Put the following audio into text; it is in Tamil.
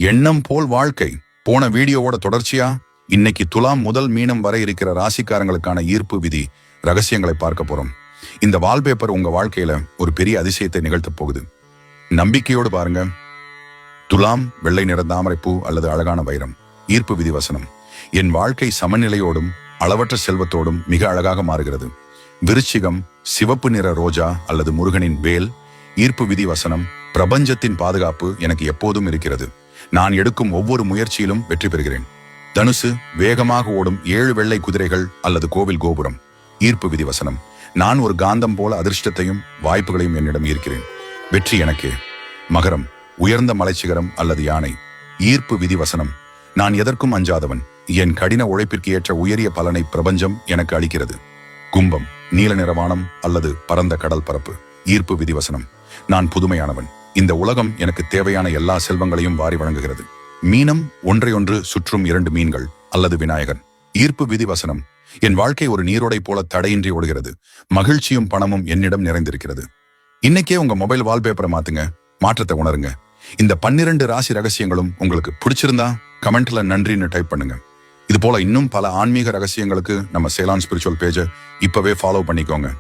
எண்ணம் போல் வாழ்க்கை. போன வீடியோவோட தொடர்ச்சியா இன்னைக்கு துலாம் முதல் மீனம் வரை இருக்கிற ராசிக்காரங்களுக்கான ஈர்ப்பு விதி ரகசியங்களை பார்க்க போறோம். இந்த வால்பேப்பர் உங்க வாழ்க்கையில ஒரு பெரிய அதிசயத்தை நிகழ்த்த போகுது. நம்பிக்கையோடு பாருங்க. துலாம் வெள்ளை நிற தாமரைப்பூ அல்லது அழகான வைரம். ஈர்ப்பு விதி வசனம்: என் வாழ்க்கை சமநிலையோடும் அளவற்ற செல்வத்தோடும் மிக அழகாக மாறுகிறது. விருச்சிகம் சிவப்பு நிற ரோஜா அல்லது முருகனின் வேல். ஈர்ப்பு விதி வசனம்: பிரபஞ்சத்தின் பாதுகாப்பு எனக்கு எப்போதும் இருக்கிறது. நான் எடுக்கும் ஒவ்வொரு முயற்சியிலும் வெற்றி பெறுகிறேன். தனுசு வேகமாக ஓடும் 7 வெள்ளை குதிரைகள் அல்லது கோவில் கோபுரம். ஈர்ப்பு விதி வசனம்: நான் ஒரு காந்தம் போல அதிர்ஷ்டத்தையும் வாய்ப்புகளையும் என்னிடம் ஈர்க்கிறேன். வெற்றி எனக்கே. மகரம் உயர்ந்த மலைச்சிகரம் அல்லது யானை. ஈர்ப்பு விதி வசனம்: நான் எதற்கும் அஞ்சாதவன். என் கடின உழைப்பிற்கு ஏற்ற உயரிய பலனை பிரபஞ்சம் எனக்கு அளிக்கிறது. கும்பம் நீல நிறவானம் அல்லது பரந்த கடல் பரப்பு. ஈர்ப்பு விதி வசனம்: நான் புதுமையானவன். இந்த உலகம் எனக்கு தேவையான எல்லா செல்வங்களையும் வாரி வழங்குகிறது. மீனம் ஒன்றையொன்று சுற்றும் 2 மீன்கள் அல்லது விநாயகர். ஈர்ப்பு விதி வசனம்: என் வாழ்க்கை ஒரு நீரோடை போல தடையின்றி ஓடுகிறது. மகிழ்ச்சியும் பணமும் என்னிடம் நிறைந்திருக்கிறது. இன்னைக்கே உங்க மொபைல் வால்பேப்பரை மாத்துங்க, மாற்றத்தை உணருங்க. இந்த 12 ராசி ரகசியங்களும் உங்களுக்கு பிடிச்சிருந்தா கமெண்ட்ல நன்றின்னு டைப் பண்ணுங்க. இது போல இன்னும் பல ஆன்மீக ரகசியங்களுக்கு நம்ம சேலான் ஸ்பிரிச்சுவல் பேஜை இப்பவே ஃபாலோ பண்ணிக்கோங்க.